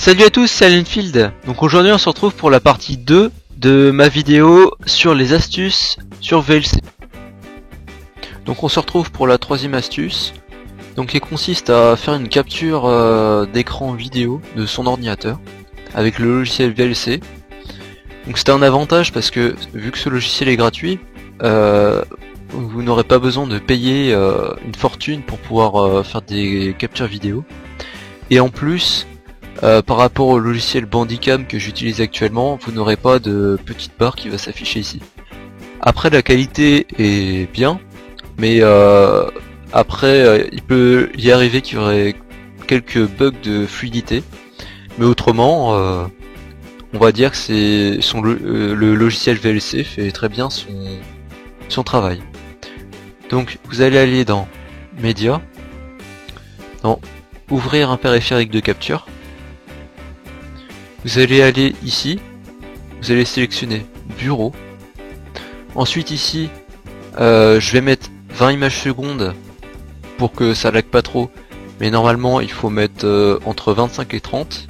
Salut à tous, c'est Alenfield. Donc aujourd'hui on se retrouve pour la partie 2 de ma vidéo sur les astuces sur VLC. Donc on se retrouve pour la troisième astuce, donc qui consiste à faire une capture d'écran vidéo de son ordinateur avec le logiciel VLC. Donc c'est un avantage parce que vu que ce logiciel est gratuit, vous n'aurez pas besoin de payer une fortune pour pouvoir faire des captures vidéo. Et en plus, par rapport au logiciel Bandicam que j'utilise actuellement, vous n'aurez pas de petite barre qui va s'afficher ici. Après, la qualité est bien, mais après il peut y arriver qu'il y aurait quelques bugs de fluidité. Mais autrement, on va dire que c'est le logiciel VLC fait très bien son travail. Donc vous allez aller dans Média, dans Ouvrir un périphérique de capture. Vous allez aller ici, vous allez sélectionner Bureau. Ensuite ici, je vais mettre 20 images secondes pour que ça lag pas trop. Mais normalement il faut mettre entre 25 et 30.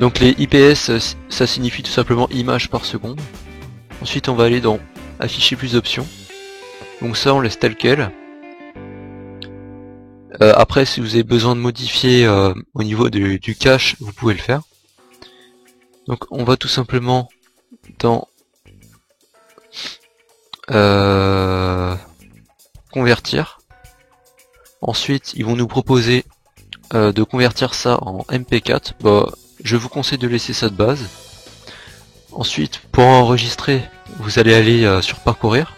Donc les IPS, ça signifie tout simplement images par seconde. Ensuite on va aller dans Afficher plus d'options. Donc ça on laisse tel quel. Après si vous avez besoin de modifier au niveau du cache, vous pouvez le faire. Donc on va tout simplement dans Convertir. Ensuite ils vont nous proposer de convertir ça en MP4. Bah, je vous conseille de laisser ça de base. Ensuite pour enregistrer, vous allez aller sur Parcourir.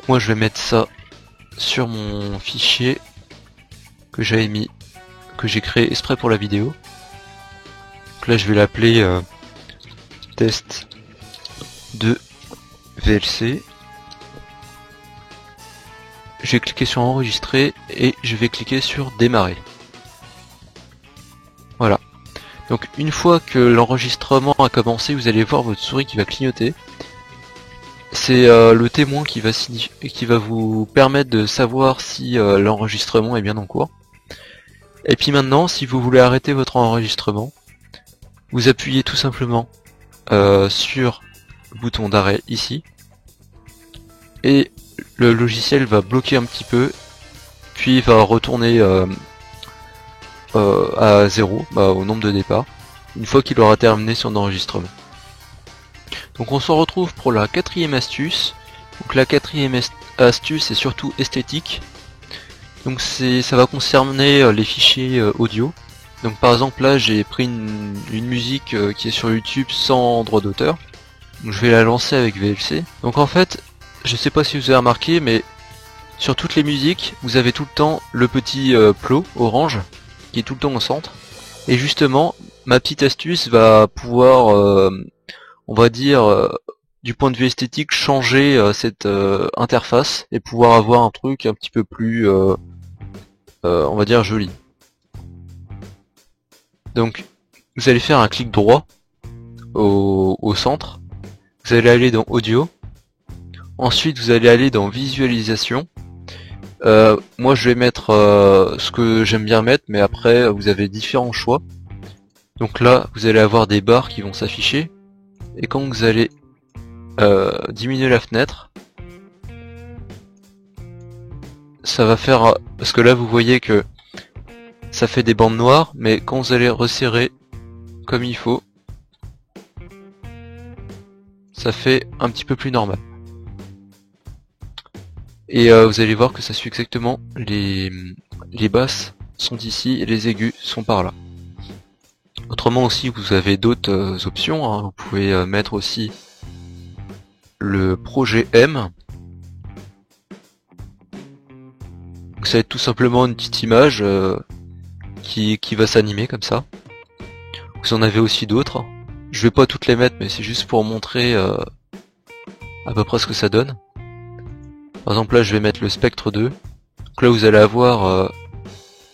Moi je vais mettre ça sur mon fichier que j'avais mis, que j'ai créé exprès pour la vidéo. Donc là je vais l'appeler test de VLC. Je vais cliquer sur enregistrer et je vais cliquer sur démarrer. Voilà. Donc une fois que l'enregistrement a commencé, vous allez voir votre souris qui va clignoter. C'est le témoin qui va vous permettre de savoir si l'enregistrement est bien en cours. Et puis maintenant, si vous voulez arrêter votre enregistrement, vous appuyez tout simplement sur le bouton d'arrêt ici. Et le logiciel va bloquer un petit peu, puis va retourner à 0, au nombre de départ, une fois qu'il aura terminé son enregistrement. Donc on se retrouve pour la quatrième astuce. Donc la quatrième astuce est surtout esthétique. Donc ça va concerner les fichiers audio. Donc par exemple là j'ai pris une musique qui est sur YouTube sans droit d'auteur. Donc je vais la lancer avec VLC. Donc en fait, je sais pas si vous avez remarqué, mais sur toutes les musiques, vous avez tout le temps le petit plot orange qui est tout le temps au centre. Et justement, ma petite astuce va pouvoir on va dire du point de vue esthétique changer cette interface et pouvoir avoir un truc un petit peu plus on va dire joli. Donc vous allez faire un clic droit au centre, vous allez aller dans audio, ensuite vous allez aller dans visualisation. Moi je vais mettre ce que j'aime bien mettre, mais après vous avez différents choix. Donc là vous allez avoir des barres qui vont s'afficher. Et quand vous allez diminuer la fenêtre, ça va faire, parce que là vous voyez que ça fait des bandes noires, mais quand vous allez resserrer comme il faut, ça fait un petit peu plus normal. Et vous allez voir que ça suit exactement, les basses sont ici et les aigus sont par là. Autrement aussi vous avez d'autres options, hein. Vous pouvez mettre aussi le projet M. Donc ça va être tout simplement une petite image qui va s'animer comme ça. Vous en avez aussi d'autres. Je vais pas toutes les mettre, mais c'est juste pour montrer à peu près ce que ça donne. Par exemple là je vais mettre le spectre 2. Donc là vous allez avoir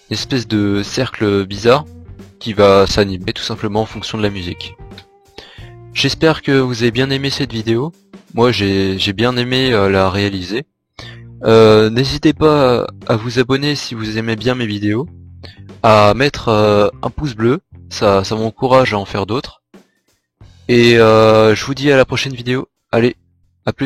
une espèce de cercle bizarre qui va s'animer tout simplement en fonction de la musique. J'espère que vous avez bien aimé cette vidéo. Moi j'ai bien aimé la réaliser. N'hésitez pas à vous abonner si vous aimez bien mes vidéos, à mettre un pouce bleu, ça m'encourage à en faire d'autres. Et je vous dis à la prochaine vidéo. Allez, à plus.